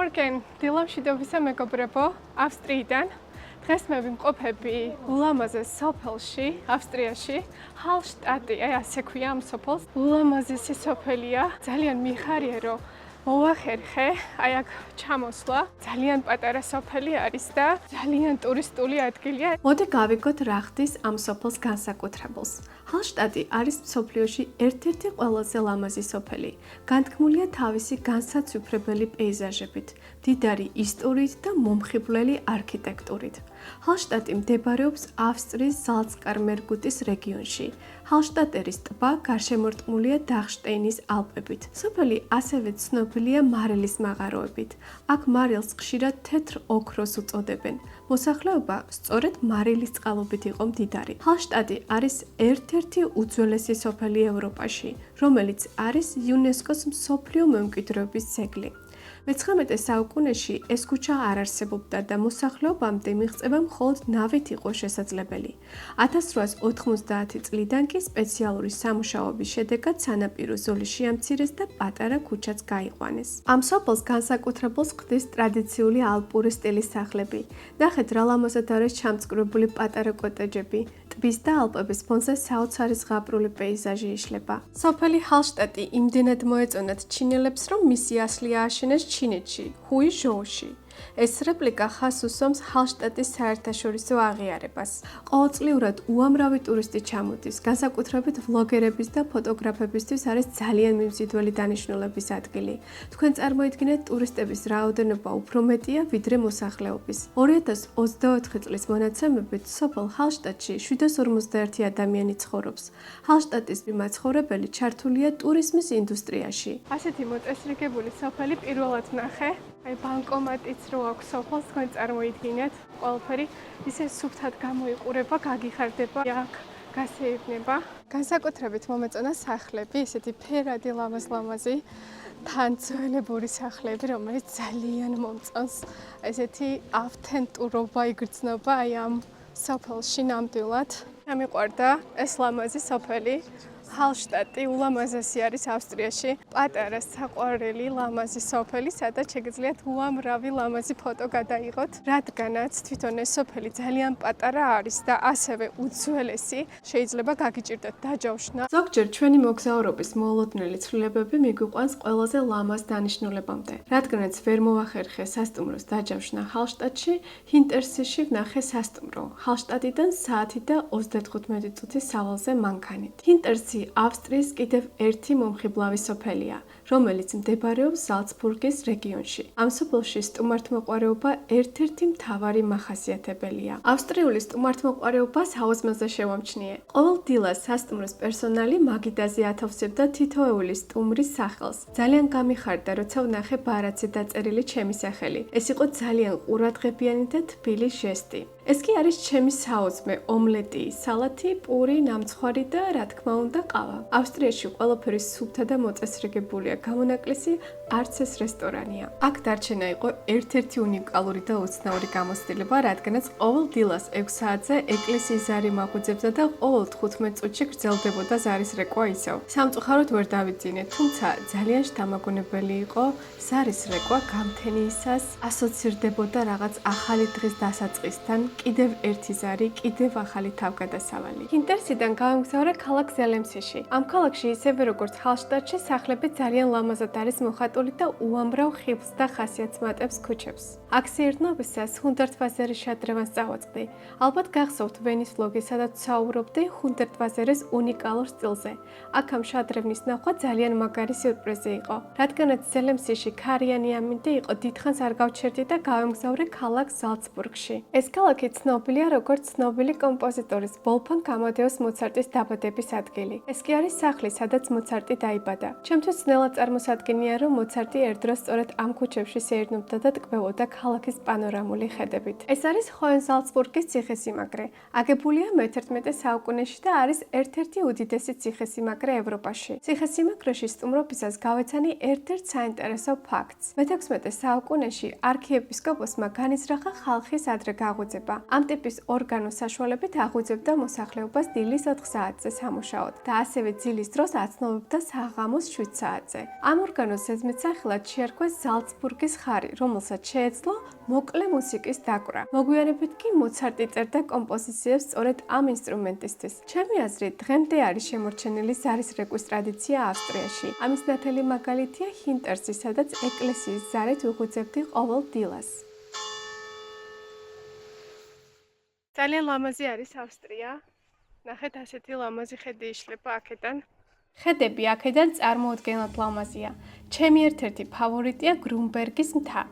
Morgen, დილამშვიდობისა მეგობრებო, ავსტრიიდან. დღეს მე ვიმყოფები ულამაზეს სოფელში, ავსტრიაში, ჰალშტატი, ასე ქვია ამ სოფელს. ულამაზესი სოფელია, ძალიან მიხარია, რომ მოვახერხე, აქ ჩამოსვლა. ძალიან პატარა სოფელი არის და ძალიან ტურისტული ადგილია. მოდი გავიგოთ რა ხდის ამ სოფელს განსაკუთრებულს. ჰალშტატი არის მსოფლიოში ერთ-ერთი ყველაზე ლამაზი სოფელი. განთქმულია თავისი განსაცვიფრებელი პეიზაჟებით, მდიდარი ისტორიით და მომხიბვლელი არქიტექტურით. ჰალშტატი მდებარეობს ავსტრიის ზალცკარ-მერგუტის რეგიონში. ჰალშტატერის ტბა გარშემორტყმულია დახშტეინის ალპებით. სოფელი ასევე ცნობილია მარილის მაღაროებით. აქ მარილს ხშირად თეთრ ოქროს უწოდებენ. მოსახლეობა სწორედ მარილის წყალობით იყო მდიდარი. ჰალშტატი არის ერთ-ერთი უძველესი სოფელი ევროპაში, რომელიც არის იუნესკოს მსოფლიო მემკვიდრეობის ძეგლი. მე-19 საუკუნეში ეს ქუჩა არ არსებობდა და მოსახლეობამდე მიღწევა მხოლოდ ნავით იყო შესაძლებელი. 1890 წლიდან კი სპეციალური სამუშაოების შედეგად სანაპირო ზოლი შეამცირეს და პატარა ქუჩაც გაიყვანეს. ამ სოფელს განსაკუთრებულს ხდის ტრადიციული ალპური სტილის სახლები. ნახეთ რა ლამაზად არის ჩამწკრივებული პატარა კოტეჯები. ტბის და ალპების ფონზე საოცარი ზღაპრული პეიზაჟი იშლება. სოფელი ჰალშტატი იმდენად მოეწონათ ჩინელებს, რომ მისი ასლი ააშენეს ჩინეთში, ჰუიზოუში. ეს რეპლიკა ხაზს უსვამს ჰალშტატის საერთაშორისო აღიარებას. ყოველწლიურად უამრავი ტურისტი ჩამოდის, განსაკუთრებით ვლოგერების და ფოტოგრაფებისთვის არის ძალიან მიმზიდველი დანიშნულების ადგილი. თქვენ წარმოიდგინეთ, ტურისტების რაოდენობა უფრო მეტია, ვიდრე მოსახლეობის. 2024 წლის მონაცემებით სოფელ ჰალშტატში 751 ადამიანი ცხოვრობს. ჰალშტატის მაცხოვრებელი ჩართულია ტურიზმის ინდუსტრიაში. ასეთი მოწესრიგებული სოფელი პირველად ვნახე. ბანკომატიც რო აქვს სოფელს, თქვენ წარმოიდგინეთ, ყველაფერი ისე სუფთად გამოიყურება, გაგიხარდება, აქ გასეირნება. განსაკუთრებით მომეწონა სახლები, ესეთი ფერადი ლამაზ-ლამაზი, თანძველებური სახლები, რომელიც ძალიან მომწონს. ესეთი ავთენტურობა იგრძნობა ამ სოფელში ნამდვილად. ამიყვარდა ეს ლამაზი სოფელი. ჰალშტატი ულამაზესი არის ავსტრიაში. პატარა საყვარელი ლამაზი სოფელი, სადაც შეგიძლიათ უამრავი ლამაზი ფოტო გადაიღოთ, რადგანაც თვითონ ეს სოფელი ძალიან პატარა არის და ასევე უძველესი, შეიძლება გაგიჭირდეთ დაჯავშნა. ზოგჯერ ჩვენი მოგზაურობის მოულოდნელი ცვლილებები მიგვიყვანს ყველაზე ლამაზ დანიშნულებამდე. რადგანაც ვერ მოვახერხე სასტუმროს დაჯავშნა ჰალშტატში, ჰინტერსში ვნახე სასტუმრო. ჰალშტატიდან საათი და 35 წუთის სავალზე მანქანით. ჰინტერსი ავსტრიის კიდევ ერთი მომხიბლავი სოფელია, რომელიც მდებარეობს ზალცბურგის რეგიონში. ამ სოფელში სტუმართმოყვარეობა ერთ-ერთი მთავარი მახასიათებელია. ავსტრიული სტუმართმოყვარეობას აუზმაზე შევამჩნიე. ყოველ დილას სასტუმროს პერსონალი მაგიდაზე ათავსებდა თითოეული სტუმრის სახელს. ძალიან გამიხარდა, როცა ვნახე ბარათზე დაწერილი ჩემი სახელი. ეს იყო ძალიან ყურადღებიანი და თბილი ჟესტი. ეს კი არის ჩემი საოცმე ომლეტი, სალათი, პური, ნამცხვარი და რა თქმა უნდა ყავა. ავსტრიაში ყველაფერი სუფთა და მოწესრიგებულია, გამონაკლისი არც ეს რესტორანია. აქ დარჩენა იყო ერთ-ერთი უნიკალური და უცნაური გამოცდილება, რადგანაც ყოველ დილას 6 საათზე ეკლესიის ზარი მაღვიძებდა და ყოველ 15 წუთში გრძელდებოდა ზარის რეკვა ისევ. სამწუხაროდ ვერ დავიძინე, თუმცა ძალიან შთამაგონებელი იყო ზარის რეკვა გამთენიისას ასოცირდებოდა რაღაც ახალი დღის დასაწყისთან. კიდევ ერთი ზარი, კიდევ ახალი თავგადასავალი. ჰინტერსიდან გავამგზავრე ქალაქ ზელემსიში. ამ ქალაქში ისევე როგორც ჰალშტატში, სახლები ძალიან ლამაზად არის მოხატული და უამრავ ხიბლს და ხასიათს მატებს ქუჩებს. აქ სეირნობისას ჰუნდერტვაზერის შადრევანს წავაწყდი. ალბათ გახსოვთ ვენის ვლოგი, სადაც საუბრობდი ჰუნდერტვაზერის უნიკალურ სტილზე. აქ ამ შადრევნის ნახვა ძალიან მაგარი სიურპრიზი იყო. რადგანაც ზელემსიში ქარიანი ამინდი იყო, დიდხანს არ გავჩერდი და გავამგზავრე ქალაქ ზალცბურგში. ეს ქალაქი ცნობილია როგორც ცნობილი კომპოზიტორის ვოლფგანგ ამადეუს მოცარტის დაბადების ადგილი. ეს კი არის სახლი, სადაც მოცარტი დაიბადა. ჩემთვის ძნელად წარმოსადგენია, რომ მოცარტი ერთდროს სწორედ ამ ქუჩებში სეირნობდა და ტკბებოდა ქალაქის პანორამული ხედებით. ეს არის ჰოენზალცბურგის ციხესიმაგრე. აგებულია მე-11 საუკუნეში და არის ერთ-ერთი უდიდესი ციხესიმაგრე ევროპაში. ციხესიმაგრეში სტუმრობისას გავეცანი ერთ-ერთ საინტერესო ფაქტს. მე-16 საუკუნეში არქიეპისკოპოსმა განიზრახა ხალხის ადრე გაღვიძება. ამ ტიპის ორგანოს საშუალებით აღვიძებდა მოსახლეობას დილის 4 საათზე სამუშაოდ და ასევე ძილის დროს აცნობებდა საღამოს 7 საათზე. ამ ორგანოს ზედმეტსახელად შეარქვეს ზალცბურგის ხარი, რომელსაც შეეძლო მოკლე მუსიკის დაკვრა. მოგვიანებით კი მოცარტი წერდა კომპოზიციებს სწორედ ამ ინსტრუმენტისთვის. ჩემი აზრით, დღემდე არის შემორჩენილი ზარის რეკვის ტრადიცია ავსტრიაში. ამის ნათელი მაგალითია ჰინტერსი, სადაც ეკლესიის ზარით ვიღვიძებდი ყოველ დილას. ძალიან ლამაზი არის ავსტრია. ნახეთ, ასეთი ლამაზი ხედი იშლება აქედან. ხედები აქედან წარმოუდგენლად ლამაზია. ჩემი ერთ-ერთი ფავორიტია გრუნბერგის მთა.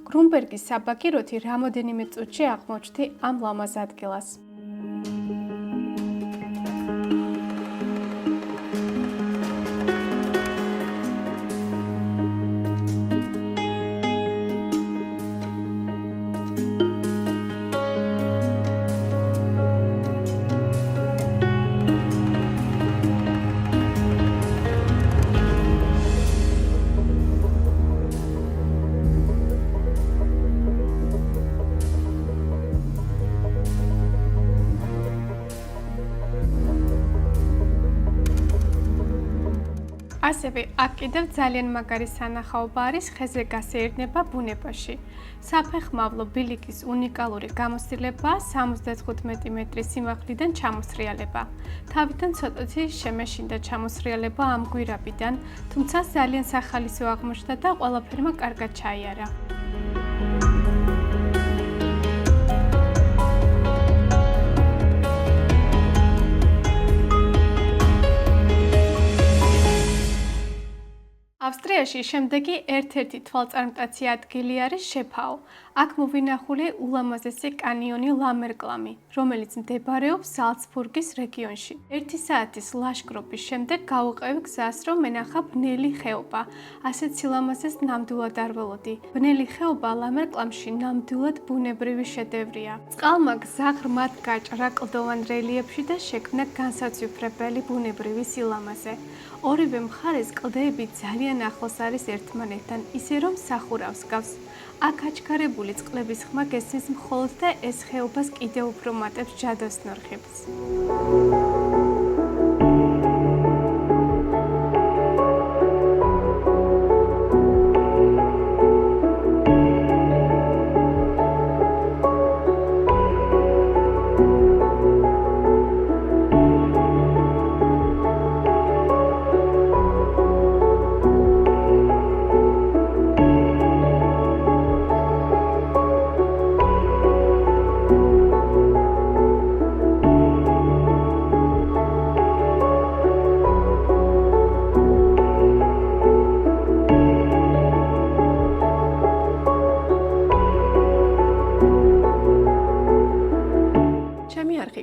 გრუნბერგის საბაგიროთი რამოდენიმე წუთში აღმოჩნდი ამ ლამაზ ადგილას. ასევე აქ კიდევ ძალიან მაგარი სანახაობა არის ხეზე გასეირნება ბუნებაში. საფეხმავლო ბილიკის უნიკალური გამოცდილებაა 75 მეტრის სიმაღლიდან ჩამოსრიალება. თავიდან ცოტათი შემეშინდა ჩამოსრიალება ამ გვირაბიდან, თუმცა ძალიან სახალისო აღმოჩნდა და ყველაფერმა კარგად ჩაიარა. ავსტრიაში შემდეგი ერთ-ერთი თვალწარმტაცი ადგილი არის შეფაო. აქ მოვინახული ულამაზესი კანიონი ლამერკლამი, რომელიც მდებარეობს ზალცბურგის რეგიონში. 1 საათის ლაშქრობის შემდეგ გავუყევი გზას, რომ მენახა ბნელი ხეობა. ასეთ სილამაზეს ნამდვილად არ ველოდი. ბნელი ხეობა ლამერკლამში ნამდვილად ბუნებრივი შედევრია. წყალმა გზა ღრმად გაჭრა კლდოვან რელიეფში და შექმნა განსაცვიფრებელი ბუნებრივი სილამაზე. ორივე მხარეს კლდეები ძალიან ახლოს არის ერთმანეთთან, ისე რომ სახურავს გავს. აქ აჩქარებული წყლების ხმა გესმის მხოლოდ და ეს ხეობას კიდევ უფრო მატებს ჯადოსნურ ხიბლს.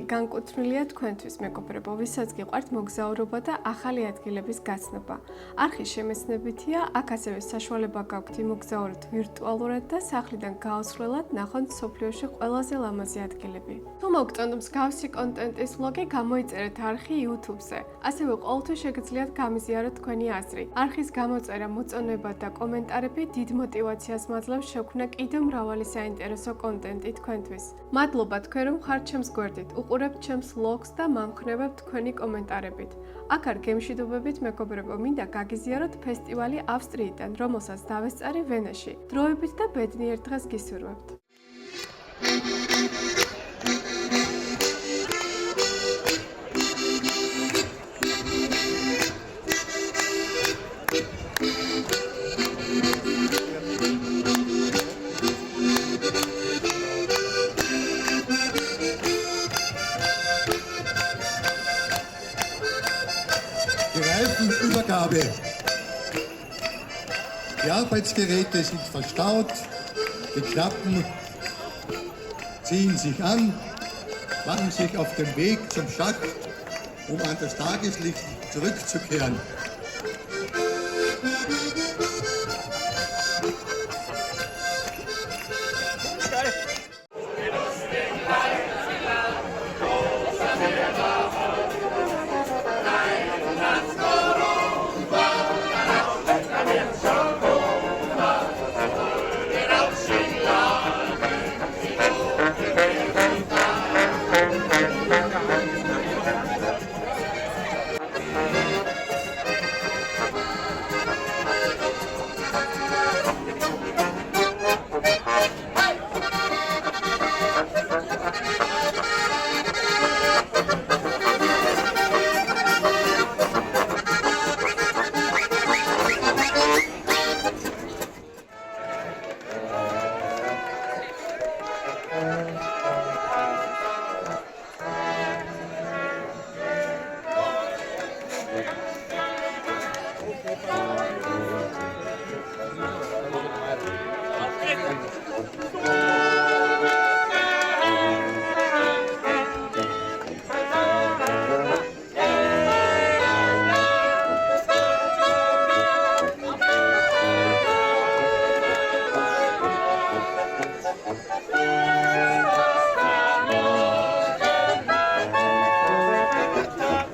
განკუთვნილია თქვენთვის მეგობრებო, ვისაც გიყვართ მოგზაურობა და ახალი ადგილების გაცნობა. არხის შემეცნებითია, აქ ასევე საშუალება გაქვთ იმოგზაუროთ ვირტუალურად და სახლიდან გაუსვლელად ნახოთ მსოფლიოში ყველაზე ლამაზი ადგილები. თუ მოგწონთ მსგავსი კონტენტის ვლოგი, გამოიწერეთ არხი YouTube-ზე. ასევე ყოველთვის შეგიძლიათ გამიზიაროთ თქვენი აზრი. არხის გამოწერა, მოწონება და კომენტარები დიდ мотивაციას მაძლევს შექმნა კიდევ მრავალი საინტერესო კონტენტი თქვენთვის. მადლობა თქვენ რომ ხართ ჩემს გვერდით. უყურებთ ჩემს vlogs და მამხნევებთ თქვენი კომენტარებით. აქ არ გემშვიდობებით მეგობრებო, მინდა გაგიზიაროთ ფესტივალი ავსტრიიდან, რომელსაც დავესწარი ვენაში. დროებით და ბედნიერ დღეს გისურვებთ. Reifenübergabe. Die Arbeitsgeräte sind verstaut, die Klappen ziehen sich an, machen sich auf den Weg zum Schacht, um an das Tageslicht zurückzukehren.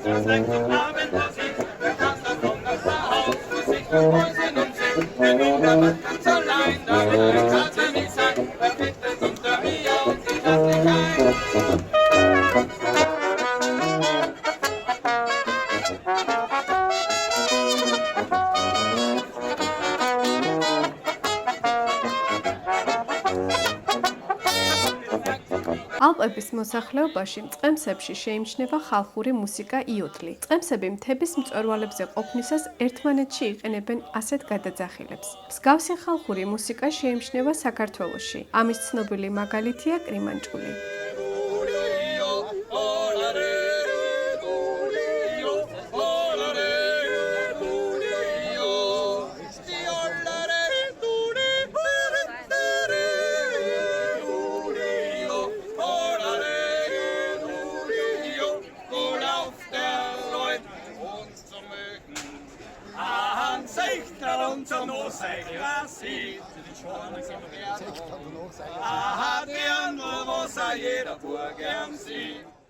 das Recht auf Abendmusik. Wer kann davon das Haus für sich mit Mäusen und Sing? Wenn in der Wand ganz allein, da will ich gerade nicht sein. Wer bitte hinter mir und ich lass dich ein. ალპების მოსახლეობაში მწყემსებში შეიმჩნევა ხალხური მუსიკა იოდლი. მწყემსები მთების მწვერვალებზე ყოფნისას ერთმანეთში იყენებენ ასეთ გადაძახილებს. მსგავსი ხალხური მუსიკა შეიმჩნევა საქართველოში. ამის ცნობილი მაგალითია კრიმანჭული. Zum Nosegler sieht, die andere, was jeder Bur gern sieht.